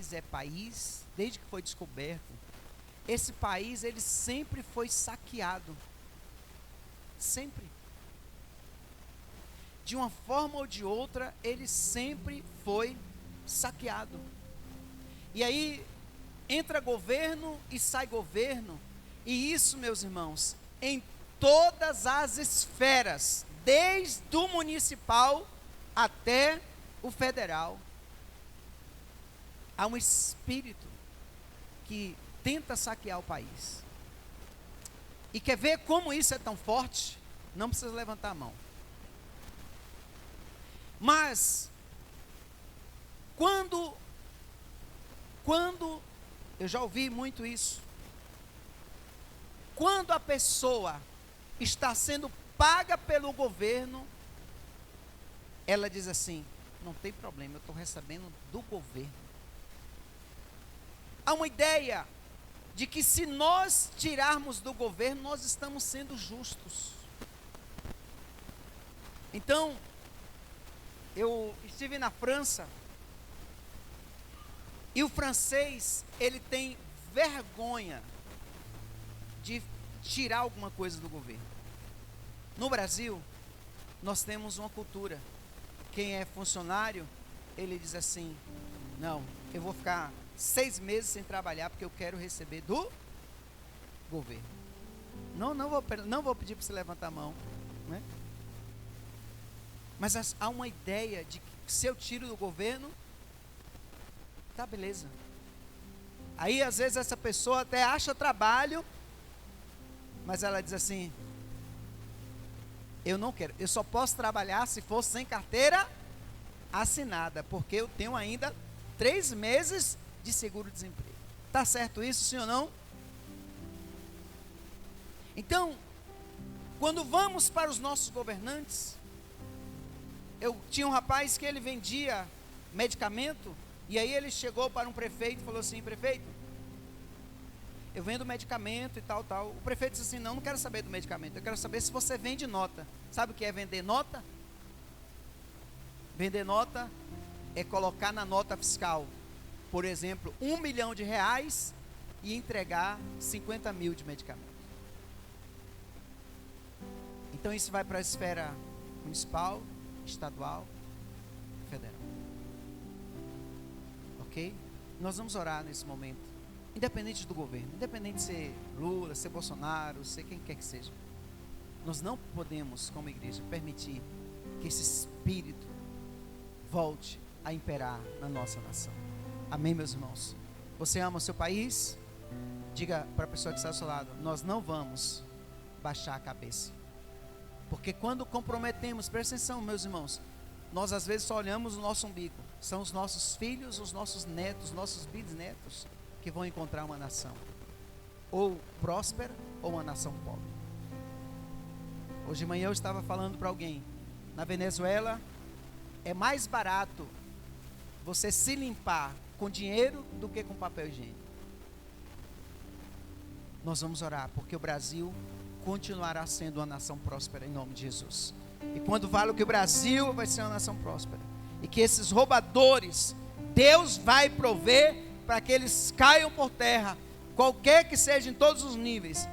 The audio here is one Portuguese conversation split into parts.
país é país, desde que foi descoberto, esse país ele sempre foi saqueado. Sempre. De uma forma ou de outra, ele sempre foi saqueado. E aí entra governo e sai governo, e isso, meus irmãos, em todas as esferas, desde o municipal até o federal. Há um espírito que tenta saquear o país. E quer ver como isso é tão forte? Não precisa levantar a mão. Mas quando eu já ouvi muito isso, quando a pessoa está sendo paga pelo governo, ela diz assim: não tem problema, eu estou recebendo do governo. Há uma ideia de que se nós tirarmos do governo, nós estamos sendo justos. Então, eu estive na França, e o francês, ele tem vergonha de tirar alguma coisa do governo. No Brasil, nós temos uma cultura. Quem é funcionário, ele diz assim: não, eu vou ficar 6 meses sem trabalhar, porque eu quero receber do governo. Não vou pedir para você levantar a mão, né? Mas há uma ideia de que se eu tiro do governo, tá, beleza. Aí às vezes essa pessoa até acha trabalho, mas ela diz assim: eu não quero, eu só posso trabalhar se for sem carteira assinada, porque eu tenho ainda 3 meses de seguro-desemprego. Tá certo isso, sim ou não? Então, quando vamos para os nossos governantes, eu tinha um rapaz que ele vendia medicamento, e aí ele chegou para um prefeito e falou assim: prefeito, eu vendo medicamento e tal. O prefeito disse assim: não quero saber do medicamento, eu quero saber se você vende nota. Sabe o que é vender nota? Vender nota é colocar na nota fiscal, por exemplo, R$1 milhão e entregar 50 mil de medicamento. Então isso vai para a esfera municipal, estadual, federal. Ok? Nós vamos orar nesse momento, independente do governo, independente de ser Lula, ser Bolsonaro, ser quem quer que seja. Nós não podemos, como igreja, permitir que esse espírito volte a imperar na nossa nação. Amém, meus irmãos? Você ama o seu país? Diga para a pessoa que está ao seu lado: nós não vamos baixar a cabeça. Porque quando comprometemos, presta atenção, meus irmãos, nós às vezes só olhamos o nosso umbigo. São os nossos filhos, os nossos netos, os nossos bisnetos que vão encontrar uma nação ou próspera ou uma nação pobre. Hoje de manhã eu estava falando para alguém: na Venezuela é mais barato você se limpar com dinheiro do que com papel higiênico. Nós vamos orar, porque o Brasil continuará sendo uma nação próspera em nome de Jesus. E quando falo que o Brasil vai ser uma nação próspera, e que esses roubadores, Deus vai prover para que eles caiam por terra, qualquer que seja, em todos os níveis.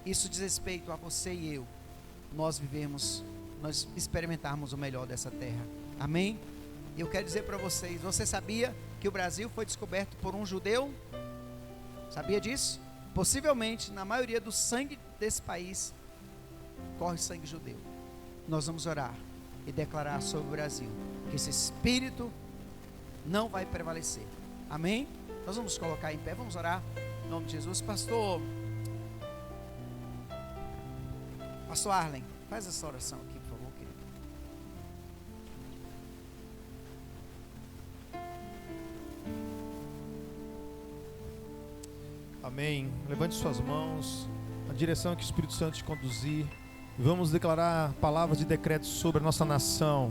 Isso diz respeito a você e eu, nós experimentarmos o melhor dessa terra. Amém? E eu quero dizer para vocês: você sabia que o Brasil foi descoberto por um judeu? Sabia disso? Possivelmente, na maioria do sangue desse país, corre sangue judeu. Nós vamos orar e declarar sobre o Brasil que esse espírito não vai prevalecer. Amém? Nós vamos colocar em pé, vamos orar em nome de Jesus. Pastor Arlen, faz essa oração aqui, por favor, querido. Amém. Levante suas mãos, a direção que o Espírito Santo te conduzir. Vamos declarar palavras de decreto sobre a nossa nação,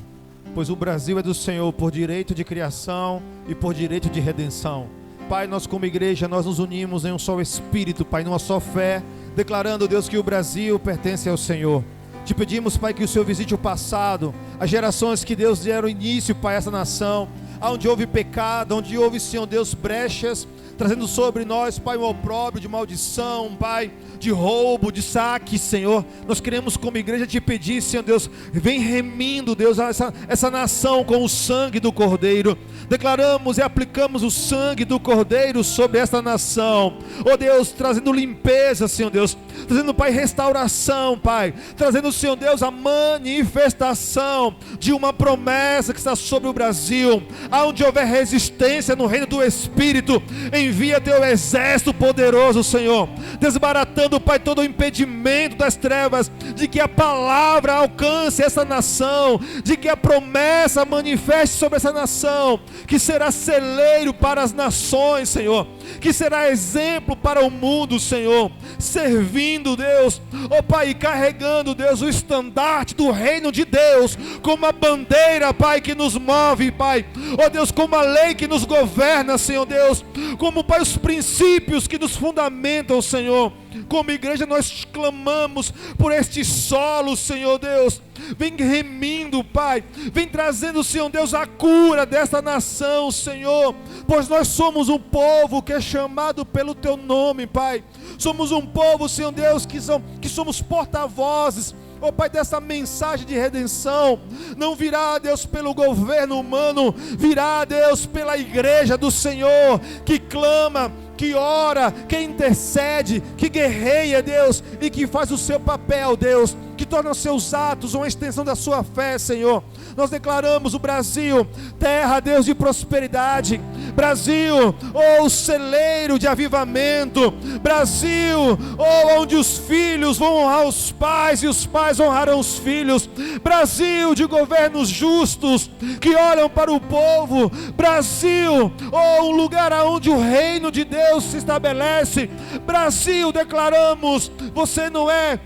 pois o Brasil é do Senhor por direito de criação e por direito de redenção. Pai, nós como igreja, nós nos unimos em um só Espírito, Pai, numa só fé, declarando, Deus, que o Brasil pertence ao Senhor. Te pedimos, Pai, que o Senhor visite o passado, as gerações que Deus deram início, Pai, a essa nação, onde houve pecado, onde houve, Senhor Deus, brechas, trazendo sobre nós, Pai, um opróbrio de maldição, Pai, de roubo, de saque, Senhor. Nós queremos como igreja te pedir, Senhor Deus, vem remindo, Deus, essa nação com o sangue do Cordeiro. Declaramos e aplicamos o sangue do Cordeiro sobre esta nação, oh Deus, trazendo limpeza, Senhor Deus, trazendo, Pai, restauração, Pai, trazendo, Senhor Deus, a manifestação de uma promessa que está sobre o Brasil. Aonde houver resistência no reino do Espírito, envia teu exército poderoso, Senhor, desbaratando, Pai, todo o impedimento das trevas, de que a palavra alcance essa nação, de que a promessa manifeste sobre essa nação, que será celeiro para as nações, Senhor, que será exemplo para o mundo, Senhor, servindo, Deus, ó Pai, carregando, Deus, o estandarte do reino de Deus, como a bandeira, Pai, que nos move, Pai, ó Deus, como a lei que nos governa, Senhor Deus, como, Pai, os princípios que nos fundamentam, Senhor. Como igreja nós clamamos por este solo, Senhor Deus, vem remindo, Pai, vem trazendo, Senhor Deus, a cura desta nação, Senhor, pois nós somos um povo que é chamado pelo teu nome, Pai, somos um povo, Senhor Deus, que somos porta-vozes, ó Pai, dessa mensagem de redenção. Não virá, Deus, pelo governo humano, virá, Deus, pela igreja do Senhor, que clama, que ora, que intercede, que guerreia, Deus, e que faz o seu papel, Deus, que torna os seus atos uma extensão da sua fé, Senhor. Nós declaramos o Brasil terra, Deus, de prosperidade, Brasil, oh, celeiro de avivamento, Brasil, oh, onde os filhos vão honrar os pais e os pais honrarão os filhos, Brasil de governos justos que olham para o povo, Brasil, oh, um lugar onde o reino de Deus se estabelece. Brasil, declaramos, você não é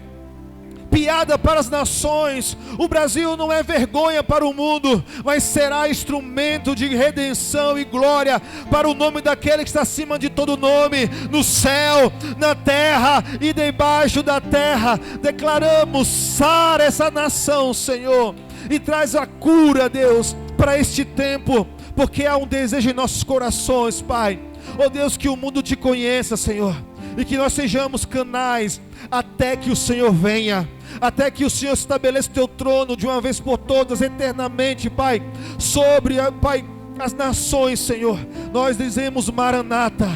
piada para as nações, o Brasil não é vergonha para o mundo, mas será instrumento de redenção e glória para o nome daquele que está acima de todo nome, no céu, na terra e debaixo da terra. Declaramos, sara essa nação, Senhor, e traz a cura, Deus, para este tempo, porque há um desejo em nossos corações, Pai, oh Deus, que o mundo te conheça, Senhor, e que nós sejamos canais até que o Senhor venha, até que o Senhor estabeleça o teu trono de uma vez por todas, eternamente, Pai, sobre, Pai, as nações, Senhor. Nós dizemos Maranata,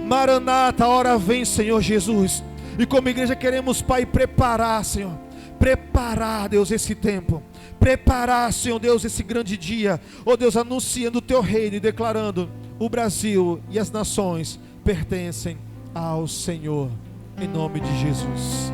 Maranata, a hora vem, Senhor Jesus. E como igreja queremos, Pai, preparar, Senhor, preparar, Deus, esse tempo, preparar, Senhor Deus, esse grande dia, oh Deus, anunciando o teu reino e declarando: o Brasil e as nações pertencem ao Senhor, em nome de Jesus.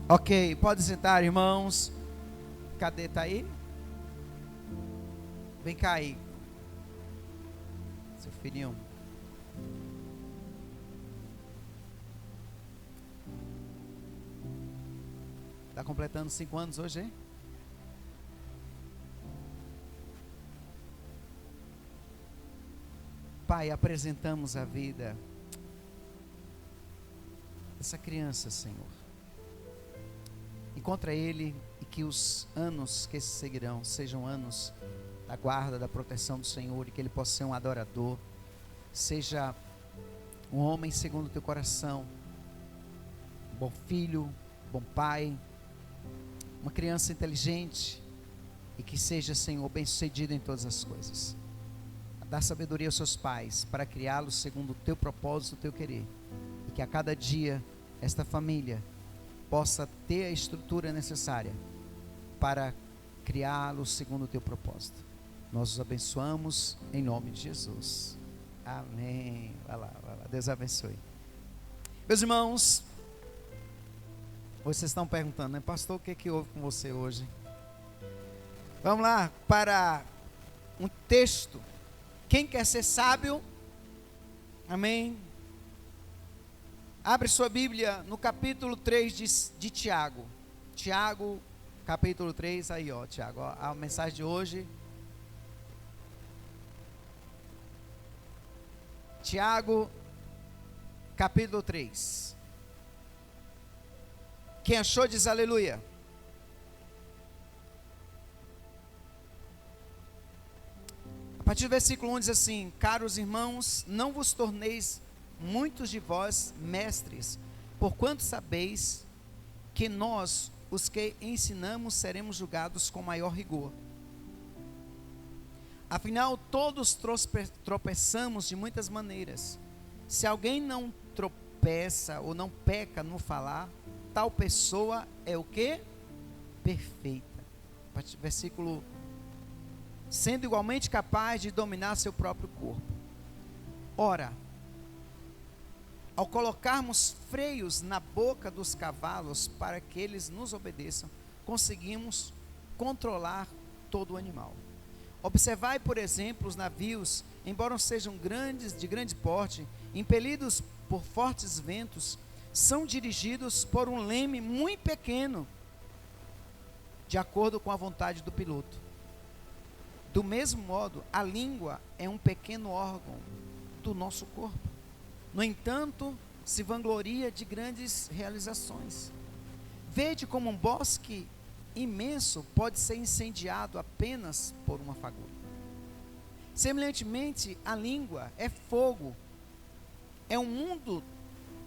Ok, pode sentar, irmãos. Cadê? Tá aí? Vem cá aí, seu filhinho. Está completando 5 anos hoje, hein? Pai, apresentamos a vida dessa criança, Senhor. Encontra ele e que os anos que se seguirão sejam anos da guarda, da proteção do Senhor, e que ele possa ser um adorador, seja um homem segundo o teu coração, um bom filho, um bom pai, uma criança inteligente, e que seja, Senhor, bem sucedido em todas as coisas. Dá sabedoria aos seus pais para criá-los segundo o teu propósito, o teu querer, e que a cada dia esta família possa ter a estrutura necessária para criá-los segundo o teu propósito. Nós os abençoamos em nome de Jesus. Amém. Vai lá. Deus abençoe. Meus irmãos, vocês estão perguntando, né? Pastor, o que houve com você hoje? Vamos lá para um texto. Quem quer ser sábio? Amém. Abre sua Bíblia no capítulo 3 de Tiago. Tiago, capítulo 3, aí ó, Tiago, ó, a mensagem de hoje. Tiago, capítulo 3. Quem achou diz aleluia. A partir do versículo 1 diz assim: caros irmãos, não vos torneis muitos de vós mestres, porquanto sabeis que nós, os que ensinamos, seremos julgados com maior rigor. Afinal, todos tropeçamos de muitas maneiras. Se alguém não tropeça ou não peca no falar, tal pessoa é o quê? Perfeita. Versículo: sendo igualmente capaz de dominar seu próprio corpo. Ora, ao colocarmos freios na boca dos cavalos para que eles nos obedeçam, conseguimos controlar todo o animal. Observai, por exemplo, os navios, embora sejam de grande porte, impelidos por fortes ventos, são dirigidos por um leme muito pequeno, de acordo com a vontade do piloto. Do mesmo modo, a língua é um pequeno órgão do nosso corpo. No entanto, se vangloria de grandes realizações. Vede como um bosque imenso pode ser incendiado apenas por uma fagulha. Semelhantemente, a língua é fogo, é um mundo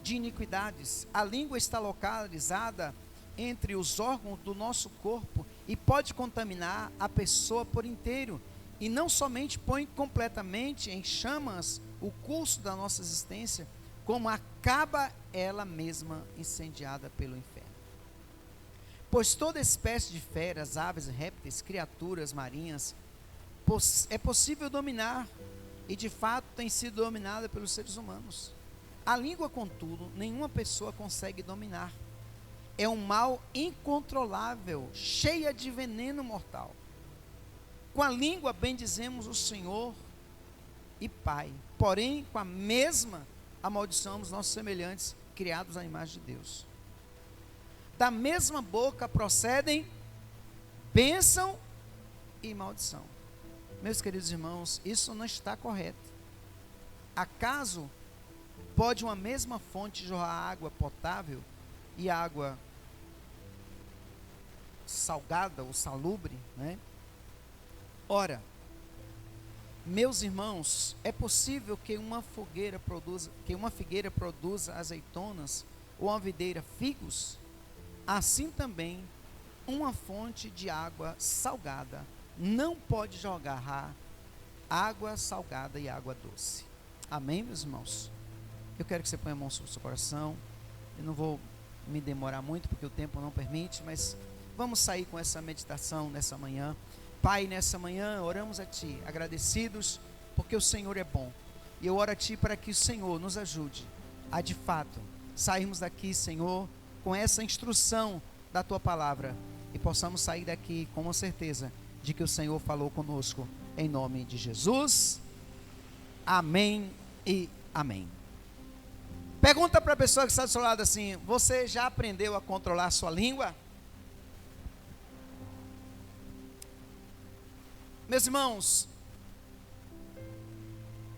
de iniquidades. A língua está localizada entre os órgãos do nosso corpo e pode contaminar a pessoa por inteiro, e não somente põe completamente em chamas o curso da nossa existência, como acaba ela mesma incendiada pelo inferno. Pois toda espécie de feras, aves, répteis, criaturas marinhas, é possível dominar, e de fato tem sido dominada pelos seres humanos. A língua, contudo, nenhuma pessoa consegue dominar. É um mal incontrolável, cheia de veneno mortal. Com a língua bendizemos o Senhor e Pai, porém com a mesma amaldiçoamos nossos semelhantes, criados à imagem de Deus. Da mesma boca procedem bênção e maldição. Meus queridos irmãos, isso não está correto. Acaso pode uma mesma fonte jorrar água potável e água salgada ou salubre, né? Ora, meus irmãos, é possível que uma figueira produza azeitonas ou uma videira figos? Assim também, uma fonte de água salgada não pode jogar água salgada e água doce. Amém, meus irmãos? Eu quero que você ponha a mão sobre o seu coração. Eu não vou me demorar muito, porque o tempo não permite, mas vamos sair com essa meditação nessa manhã. Pai, nessa manhã oramos a Ti, agradecidos, porque o Senhor é bom. E eu oro a Ti para que o Senhor nos ajude a, de fato, sairmos daqui, Senhor, com essa instrução da Tua palavra, e possamos sair daqui com uma certeza de que o Senhor falou conosco, em nome de Jesus. Amém e amém. Pergunta para a pessoa que está do seu lado assim: você já aprendeu a controlar a sua língua? Meus irmãos,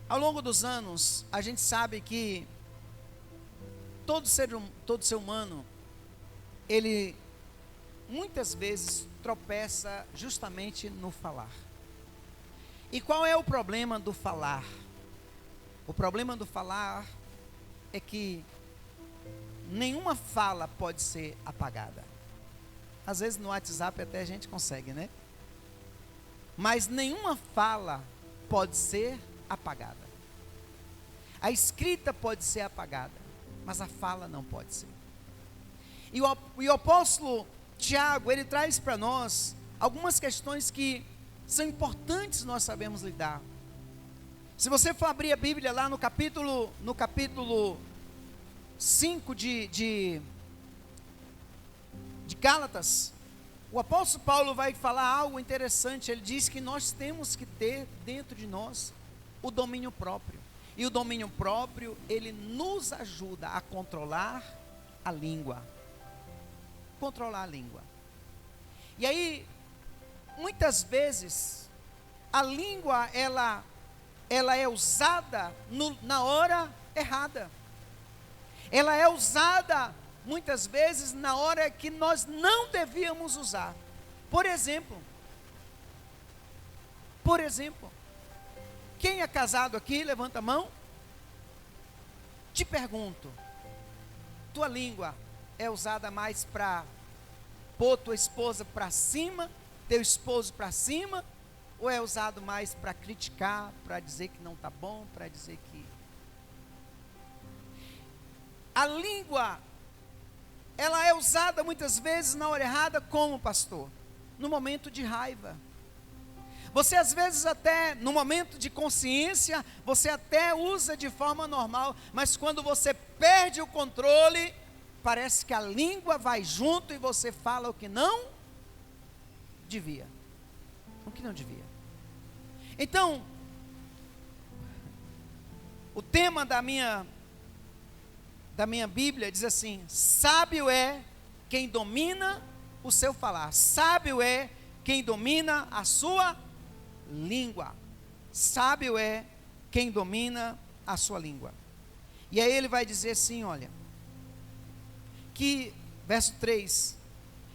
ao longo dos anos, a gente sabe que todo ser humano, ele muitas vezes tropeça justamente no falar. E qual é o problema do falar? O problema do falar é que nenhuma fala pode ser apagada. Às vezes no WhatsApp até a gente consegue, né? Mas nenhuma fala pode ser apagada. A escrita pode ser apagada, mas a fala não pode ser. E o apóstolo Tiago, ele traz para nós algumas questões que são importantes nós sabemos lidar. Se você for abrir a Bíblia lá no capítulo 5 de Gálatas, o apóstolo Paulo vai falar algo interessante. Ele diz que nós temos que ter dentro de nós o domínio próprio. E o domínio próprio, ele nos ajuda a controlar a língua. Controlar a língua. E aí, muitas vezes, a língua, ela ela é usada na hora errada. Ela é usada muitas vezes na hora que nós não devíamos usar. Por exemplo, quem é casado aqui, levanta a mão. Te pergunto, tua língua é usada mais para pôr tua esposa para cima, teu esposo para cima, ou é usado mais para criticar, para dizer que não está bom, para dizer que... A língua, ela é usada muitas vezes na hora errada como, pastor? No momento de raiva. Você às vezes até, no momento de consciência, você até usa de forma normal, mas quando você perde o controle, parece que a língua vai junto e você fala o que não devia. O que não devia. Então, o tema da minha Bíblia diz assim: sábio é quem domina o seu falar. Sábio é quem domina a sua língua. Sábio é quem domina a sua língua. E aí ele vai dizer assim, olha, que, verso 3,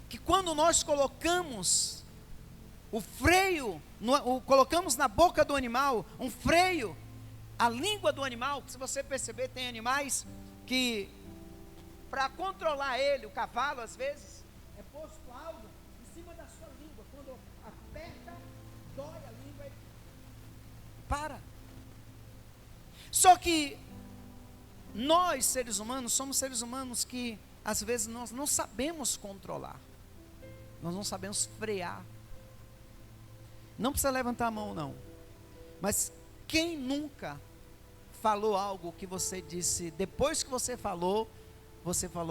que quando nós colocamos o freio, colocamos na boca do animal, um freio, a língua do animal, se você perceber, tem animais que, para controlar ele, o cavalo às vezes, é posto algo em cima da sua língua, quando aperta, dói a língua, ele para. Só que nós, seres humanos, somos seres humanos que, às vezes, nós não sabemos controlar, nós não sabemos frear. Não precisa levantar a mão não, mas quem nunca falou algo que você disse, depois que você falou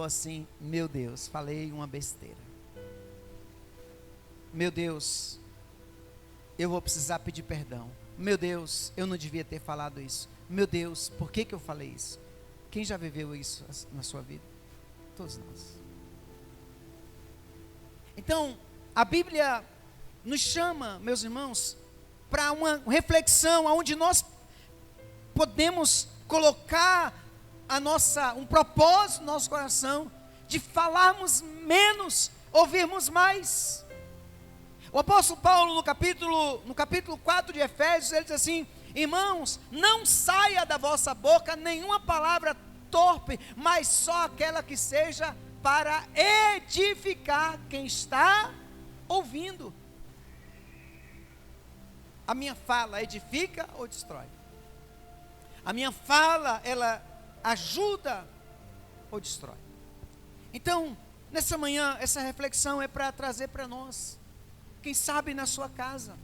assim, meu Deus, falei uma besteira, meu Deus, eu vou precisar pedir perdão, meu Deus, eu não devia ter falado isso, meu Deus, por que eu falei isso? Quem já viveu isso na sua vida? Todos nós. Então, a Bíblia nos chama, meus irmãos, para uma reflexão, onde nós podemos colocar um propósito no nosso coração, de falarmos menos, ouvirmos mais. O apóstolo Paulo, no capítulo 4 de Efésios, ele diz assim: irmãos, não saia da vossa boca nenhuma palavra torpe, mas só aquela que seja para edificar quem está ouvindo. A minha fala edifica ou destrói? A minha fala, ela ajuda ou destrói? Então, nessa manhã, essa reflexão é para trazer para nós. Quem sabe na sua casa,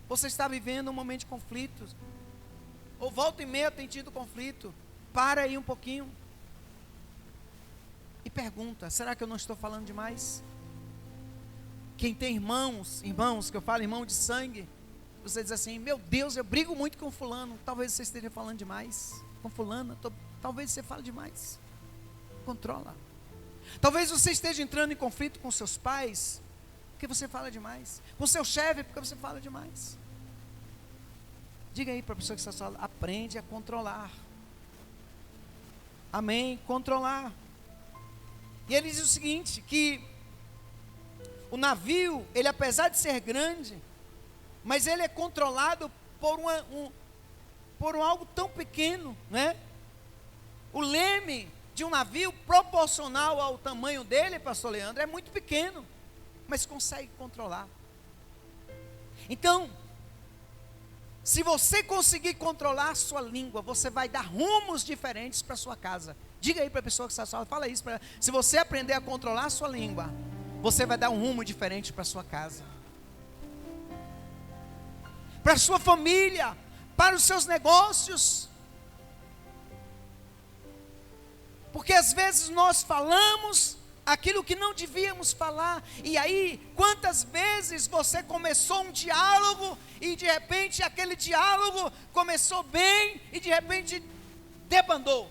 você está vivendo um momento de conflito, ou volta e meia tem tido conflito, para aí um pouquinho, e pergunta, será que eu não estou falando demais? Quem tem irmãos, que eu falo irmão de sangue, você diz assim, meu Deus, eu brigo muito com fulano, talvez você esteja falando demais, com fulana, talvez você fale demais, controla. Talvez você esteja entrando em conflito com seus pais, porque você fala demais, com seu chefe, porque você fala demais. Diga aí para a pessoa que está falando, aprende a controlar. Amém, controlar. E ele diz o seguinte, que o navio, ele apesar de ser grande, mas ele é controlado por algo tão pequeno, né? O leme de um navio, proporcional ao tamanho dele, pastor Leandro, é muito pequeno, mas consegue controlar. Então, se você conseguir controlar a sua língua, você vai dar rumos diferentes para a sua casa. Diga aí para a pessoa que está falando, fala isso para ela. Se você aprender a controlar a sua língua, você vai dar um rumo diferente para a sua casa, para a sua família, para os seus negócios. Porque às vezes nós falamos aquilo que não devíamos falar, e aí, quantas vezes você começou um diálogo, e de repente aquele diálogo começou bem, e de repente debandou.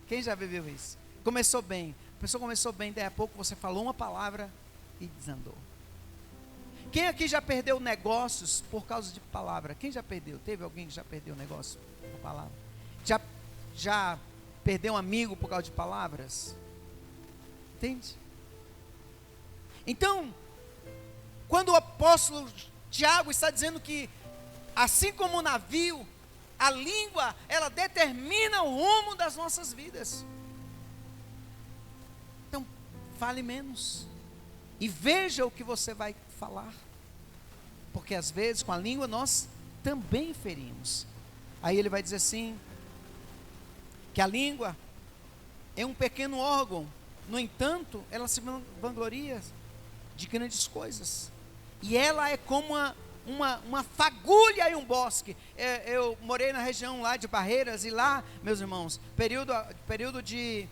Quem já viveu isso? Começou bem, a pessoa começou bem, daí a pouco você falou uma palavra e desandou. Quem aqui já perdeu negócios por causa de palavra? Quem já perdeu? Teve alguém que já perdeu negócio por palavra? Já perdeu um amigo por causa de palavras? Entende? Então, quando o apóstolo Tiago está dizendo que, assim como o navio, a língua, ela determina o rumo das nossas vidas. Então, fale menos. E veja o que você vai falar. Porque às vezes com a língua nós também ferimos. Aí ele vai dizer assim, que a língua é um pequeno órgão. No entanto, ela se vangloria de grandes coisas. E ela é como uma fagulha em um bosque. Eu morei na região lá de Barreiras, e lá, meus irmãos, período de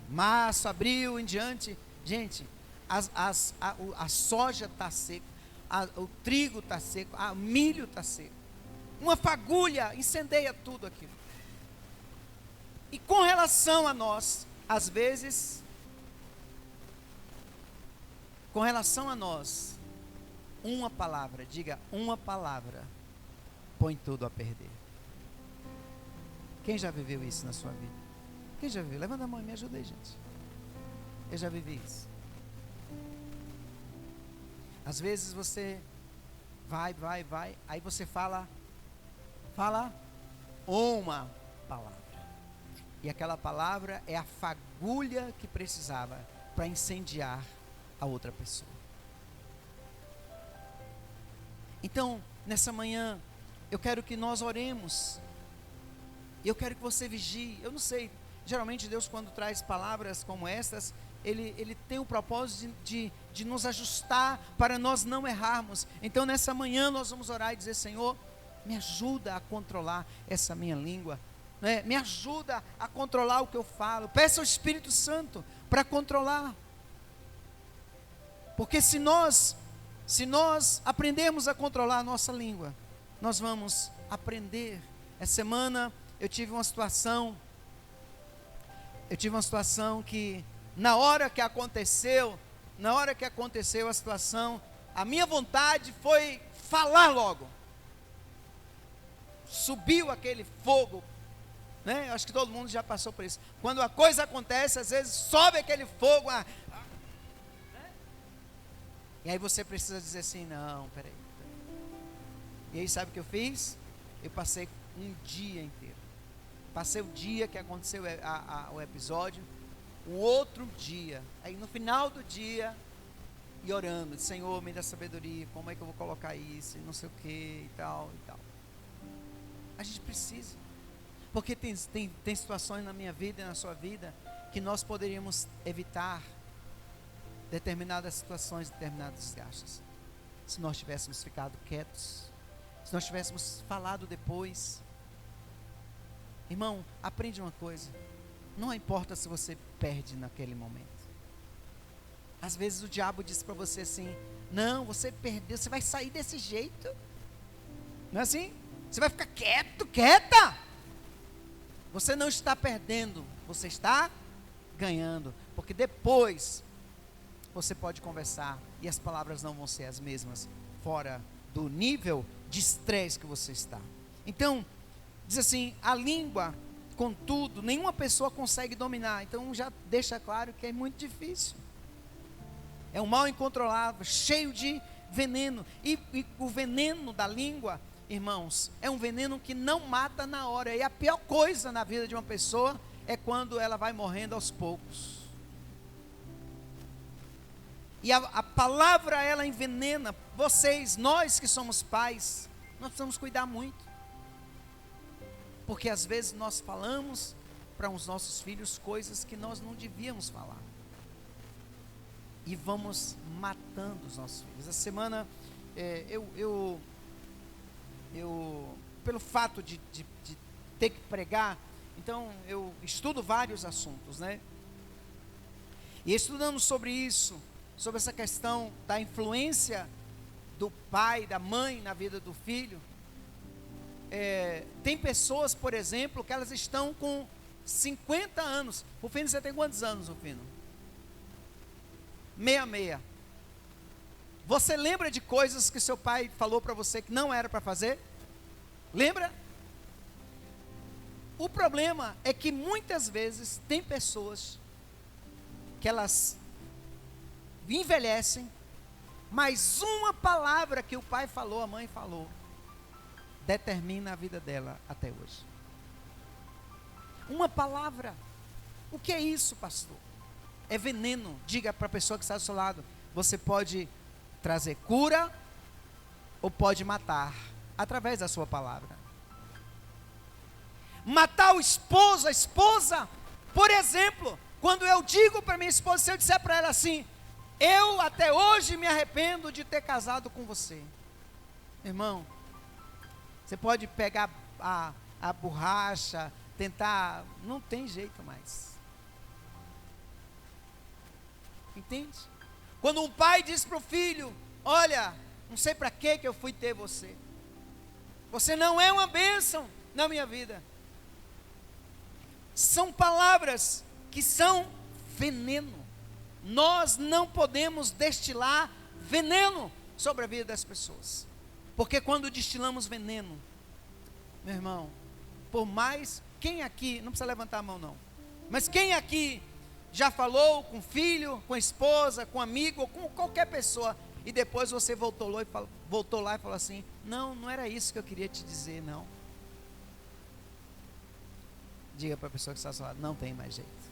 março, abril em diante, gente, a soja está seca, o trigo está seco, o milho está seco. Uma fagulha incendeia tudo aquilo. E com relação a nós, às vezes, com relação a nós, uma palavra, diga, uma palavra, põe tudo a perder. Quem já viveu isso na sua vida? Quem já viveu? Levanta a mão e me ajuda aí, gente. Eu já vivi isso. Às vezes você vai, aí você fala uma palavra. E aquela palavra é a fagulha que precisava para incendiar a outra pessoa. Então, nessa manhã, eu quero que nós oremos. Eu quero que você vigie. Eu não sei, geralmente Deus, quando traz palavras como estas, Ele tem o propósito de nos ajustar para nós não errarmos. Então nessa manhã nós vamos orar e dizer: Senhor, me ajuda a controlar essa minha língua, né? Me ajuda a controlar o que eu falo. Peça ao Espírito Santo para controlar. Porque se nós aprendermos a controlar a nossa língua, nós vamos aprender. Essa semana eu tive uma situação que, na hora que aconteceu a situação, a minha vontade foi falar logo. Subiu aquele fogo, né? Eu acho que todo mundo já passou por isso. Quando a coisa acontece, às vezes sobe aquele fogo, né? E aí você precisa dizer assim: não, peraí. E aí sabe o que eu fiz? Eu passei um dia inteiro. Passei o dia que aconteceu o episódio, o outro dia, aí no final do dia, e orando: Senhor, me dá sabedoria, como é que eu vou colocar isso, e não sei o que, e tal. A gente precisa, porque tem situações na minha vida e na sua vida, que nós poderíamos evitar determinadas situações, determinados desgastes, se nós tivéssemos ficado quietos, se nós tivéssemos falado depois. Irmão, aprende uma coisa: não importa se você perde naquele momento. Às vezes o diabo diz para você assim: não, você perdeu, você vai sair desse jeito. Não é assim? Você vai ficar quieto, quieta. Você não está perdendo, você está ganhando. Porque depois você pode conversar e as palavras não vão ser as mesmas, fora do nível de estresse que você está. Então, diz assim: a língua, contudo, nenhuma pessoa consegue dominar. Então já deixa claro que é muito difícil. É um mal incontrolável, cheio de veneno. E o veneno da língua, irmãos, é um veneno que não mata na hora. E a pior coisa na vida de uma pessoa é quando ela vai morrendo aos poucos. E a palavra, ela envenena. Nós que somos pais, nós precisamos cuidar muito. Porque às vezes nós falamos para os nossos filhos coisas que nós não devíamos falar. E vamos matando os nossos filhos. Essa semana, pelo fato de ter que pregar, então eu estudo vários assuntos, né? E estudando sobre isso, sobre essa questão da influência do pai, da mãe na vida do filho, tem pessoas, por exemplo, que elas estão com 50 anos. Rufino, você tem quantos anos, Rufino? 66. Você lembra de coisas que seu pai falou para você que não era para fazer? Lembra? O problema é que muitas vezes tem pessoas que elas envelhecem, mas uma palavra que o pai falou, a mãe falou, determina a vida dela até hoje. Uma palavra. O que é isso, pastor? É veneno. Diga para a pessoa que está do seu lado: você pode trazer cura ou pode matar através da sua palavra. Matar o esposo, a esposa. Por exemplo, quando eu digo para minha esposa, se eu disser para ela assim: eu até hoje me arrependo de ter casado com você. Irmão, você pode pegar a borracha, tentar, não tem jeito mais. Entende? Quando um pai diz para o filho: olha, não sei para que eu fui ter você. Você não é uma bênção na minha vida. São palavras que são veneno. Nós não podemos destilar veneno sobre a vida das pessoas. Porque quando destilamos veneno, meu irmão, por mais, quem aqui, não precisa levantar a mão não, mas quem aqui já falou com filho, com esposa, com amigo, ou com qualquer pessoa, e depois você voltou lá e falou assim: não era isso que eu queria te dizer, não. Diga para a pessoa que está ao seu lado: não tem mais jeito.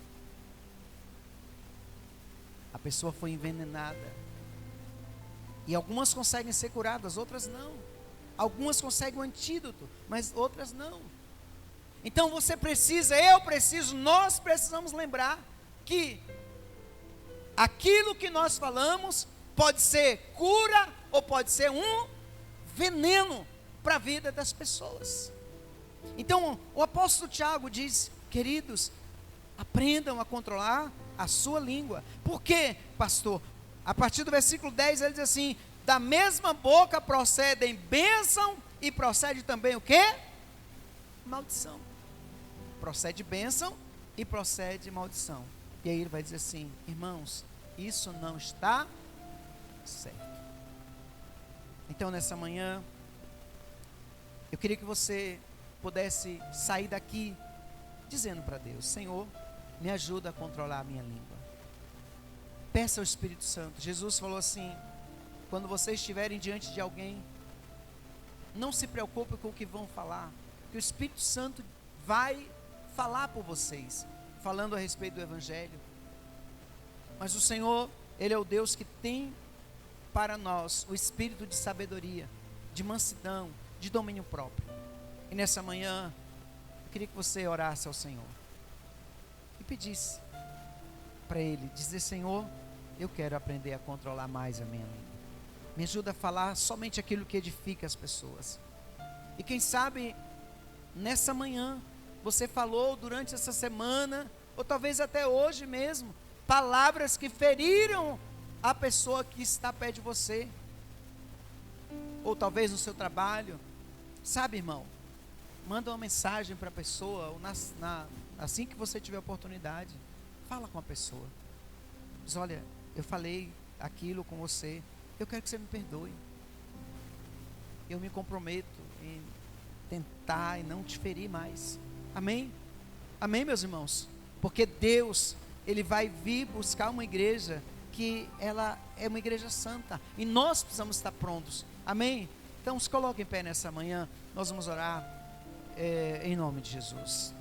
A pessoa foi envenenada. E algumas conseguem ser curadas, outras não. Algumas conseguem um antídoto, mas outras não. Então você precisa, eu preciso, nós precisamos lembrar que aquilo que nós falamos pode ser cura ou pode ser um veneno para a vida das pessoas. Então o apóstolo Tiago diz: queridos, aprendam a controlar a sua língua. Por quê, pastor? A partir do versículo 10 ele diz assim: da mesma boca procedem bênção e procede também o quê? Maldição. Procede bênção e procede maldição. E aí ele vai dizer assim: irmãos, isso não está certo. Então nessa manhã, eu queria que você pudesse sair daqui dizendo para Deus: Senhor, me ajuda a controlar a minha língua. Peça ao Espírito Santo. Jesus falou assim: quando vocês estiverem diante de alguém, não se preocupe com o que vão falar, que o Espírito Santo vai falar por vocês, falando a respeito do Evangelho. Mas o Senhor, Ele é o Deus que tem para nós o espírito de sabedoria, de mansidão, de domínio próprio. E nessa manhã, eu queria que você orasse ao Senhor e pedisse para Ele, dizer: Senhor, eu quero aprender a controlar mais a minha língua. Me ajuda a falar somente aquilo que edifica as pessoas. E quem sabe, nessa manhã, você falou durante essa semana, ou talvez até hoje mesmo, palavras que feriram a pessoa que está perto de você. Ou talvez no seu trabalho. Sabe, irmão, manda uma mensagem para a pessoa, ou assim que você tiver oportunidade, fala com a pessoa. Diz: olha, eu falei aquilo com você, eu quero que você me perdoe. Eu me comprometo em tentar e não te ferir mais. Amém? Amém, meus irmãos? Porque Deus, Ele vai vir buscar uma igreja que ela é uma igreja santa. E nós precisamos estar prontos. Amém? Então se coloque em pé nessa manhã. Nós vamos orar em nome de Jesus.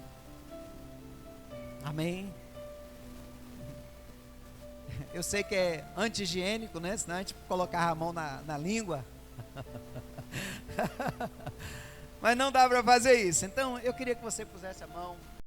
Amém? Eu sei que é anti-higiênico, né? Senão a gente colocar a mão na língua. Mas não dá para fazer isso. Então eu queria que você pusesse a mão